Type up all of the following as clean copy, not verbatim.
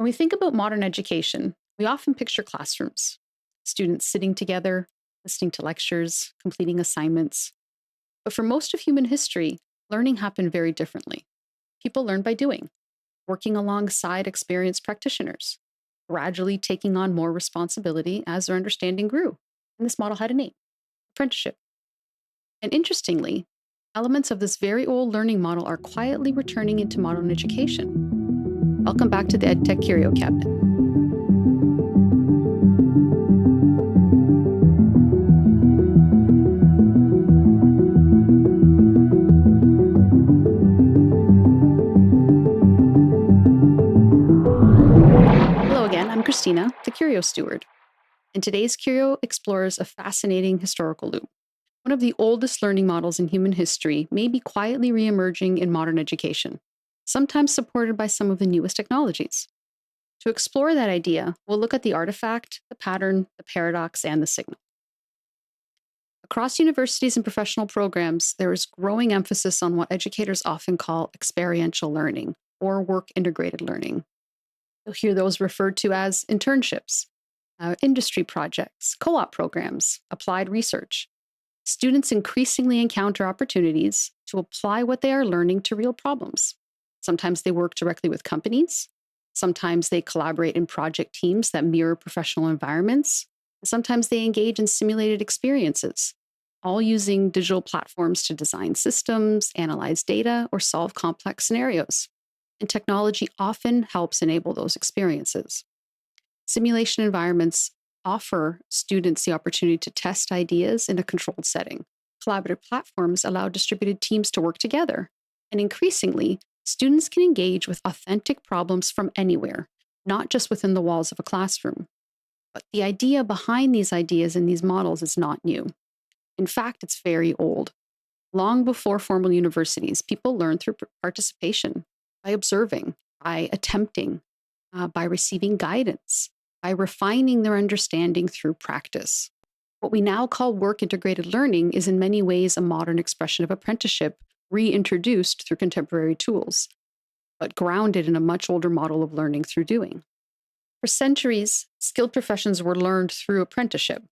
When we think about modern education, we often picture classrooms, students sitting together, listening to lectures, completing assignments. But for most of human history, learning happened very differently. People learned by doing, working alongside experienced practitioners, gradually taking on more responsibility as their understanding grew. And this model had a name: apprenticeship. And interestingly, elements of this very old learning model are quietly returning into modern education. Welcome back to the EdTech Curio Cabinet. Hello again, I'm Christina, the Curio Steward. And today's Curio explores a fascinating historical loop. One of the oldest learning models in human history may be quietly re-emerging in modern education, sometimes supported by some of the newest technologies. To explore that idea, we'll look at the artifact, the pattern, the paradox, and the signal. Across universities and professional programs, there is growing emphasis on what educators often call experiential learning or work integrated learning. You'll hear those referred to as internships, industry projects, co op programs, applied research. Students increasingly encounter opportunities to apply what they are learning to real problems. Sometimes they work directly with companies. Sometimes they collaborate in project teams that mirror professional environments. And sometimes they engage in simulated experiences, all using digital platforms to design systems, analyze data, or solve complex scenarios. And technology often helps enable those experiences. Simulation environments offer students the opportunity to test ideas in a controlled setting. Collaborative platforms allow distributed teams to work together. And increasingly, students can engage with authentic problems from anywhere, not just within the walls of a classroom. But the idea behind these ideas and these models is not new. In fact, it's very old. Long before formal universities, people learned through participation, by observing, by attempting, by receiving guidance, by refining their understanding through practice. What we now call work integrated learning is in many ways a modern expression of apprenticeship reintroduced through contemporary tools, but grounded in a much older model of learning through doing. For centuries, skilled professions were learned through apprenticeship.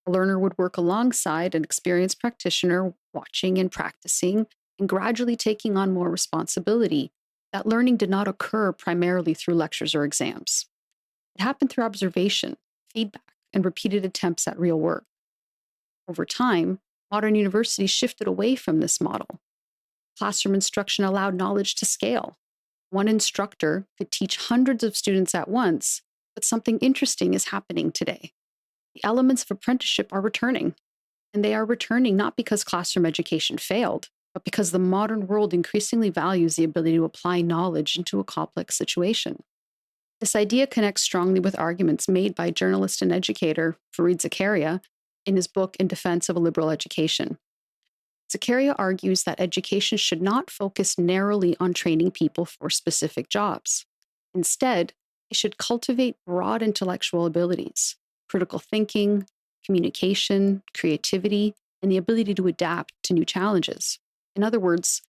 A learner would work alongside an experienced practitioner, watching and practicing, and gradually taking on more responsibility. That learning did not occur primarily through lectures or exams. It happened through observation, feedback, and repeated attempts at real work. Over time, modern universities shifted away from this model. Classroom instruction allowed knowledge to scale. One instructor could teach hundreds of students at once, but something interesting is happening today. The elements of apprenticeship are returning, and they are returning not because classroom education failed, but because the modern world increasingly values the ability to apply knowledge into a complex situation. This idea connects strongly with arguments made by journalist and educator Fareed Zakaria in his book In Defense of a Liberal Education. Zakaria argues that education should not focus narrowly on training people for specific jobs. Instead, it should cultivate broad intellectual abilities, critical thinking, communication, creativity, and the ability to adapt to new challenges. In other words,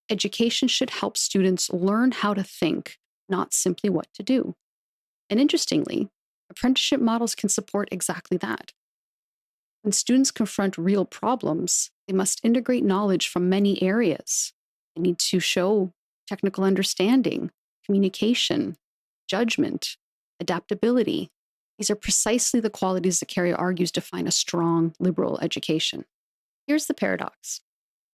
education should help students learn how to think, not simply what to do. And interestingly, apprenticeship models can support exactly that. When students confront real problems, they must integrate knowledge from many areas. They need to show technical understanding, communication, judgment, adaptability. These are precisely the qualities Zakaria argues define a strong liberal education. Here's the paradox.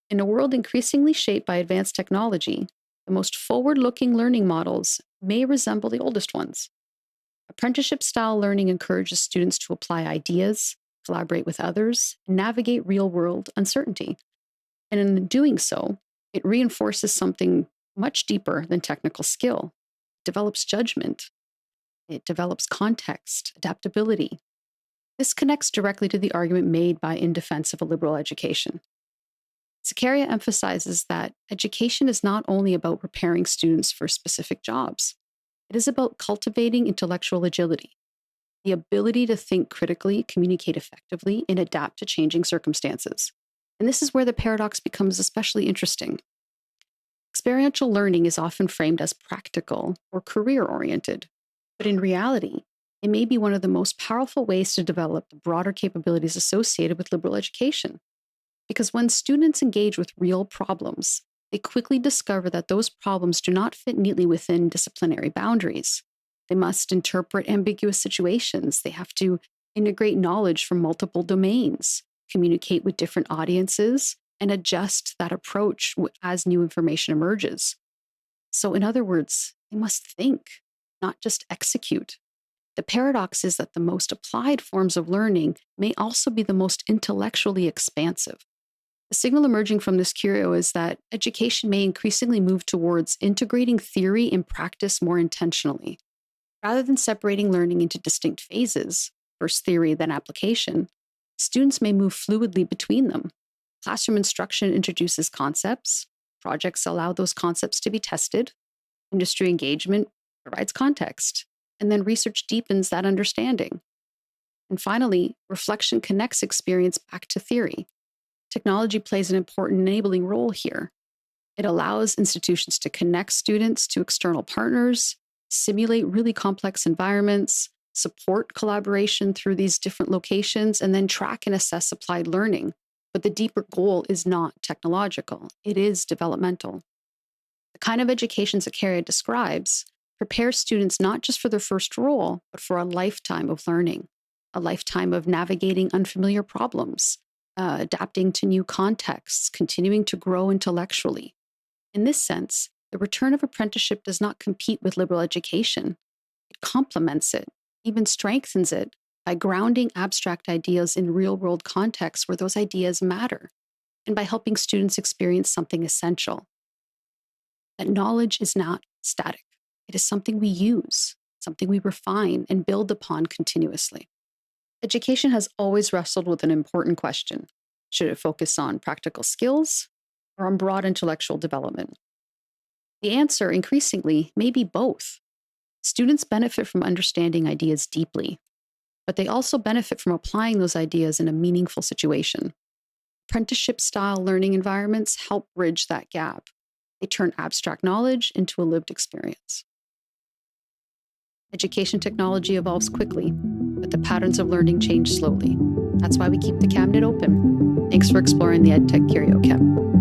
In a world increasingly shaped by advanced technology, the most forward-looking learning models may resemble the oldest ones. Apprenticeship-style learning encourages students to apply ideas, collaborate with others, and navigate real-world uncertainty. And in doing so, it reinforces something much deeper than technical skill. It develops judgment. It develops context, adaptability. This connects directly to the argument made by In Defense of a Liberal Education. Zakaria emphasizes that education is not only about preparing students for specific jobs. It is about cultivating intellectual agility, the ability to think critically, communicate effectively, and adapt to changing circumstances. And this is where the paradox becomes especially interesting. Experiential learning is often framed as practical or career-oriented, But in reality, it may be one of the most powerful ways to develop the broader capabilities associated with liberal education. Because when students engage with real problems, they quickly discover that those problems do not fit neatly within disciplinary boundaries. They must interpret ambiguous situations. They have to integrate knowledge from multiple domains, communicate with different audiences, and adjust that approach as new information emerges. So, in other words, they must think, not just execute. The paradox is that the most applied forms of learning may also be the most intellectually expansive. The signal emerging from this curio is that education may increasingly move towards integrating theory and practice more intentionally. Rather than separating learning into distinct phases, first theory, then application, students may move fluidly between them. Classroom instruction introduces concepts, projects allow those concepts to be tested, industry engagement provides context, and then research deepens that understanding. And finally, reflection connects experience back to theory. Technology plays an important enabling role here. It allows institutions to connect students to external partners, simulate really complex environments, support collaboration through these different locations, and then track and assess applied learning. But the deeper goal is not technological, it is developmental. The kind of education Zakaria describes prepares students not just for their first role, but for a lifetime of learning, a lifetime of navigating unfamiliar problems, adapting to new contexts, continuing to grow intellectually. In this sense, the return of apprenticeship does not compete with liberal education. It complements it, even strengthens it by grounding abstract ideas in real world contexts where those ideas matter, and by helping students experience something essential. That knowledge is not static. It is something we use, something we refine and build upon continuously. Education has always wrestled with an important question. Should it focus on practical skills or on broad intellectual development? The answer, increasingly, may be both. Students benefit from understanding ideas deeply, but they also benefit from applying those ideas in a meaningful situation. Apprenticeship-style learning environments help bridge that gap. They turn abstract knowledge into a lived experience. Education technology evolves quickly, but the patterns of learning change slowly. That's why we keep the cabinet open. Thanks for exploring the EdTech Curio, Kep.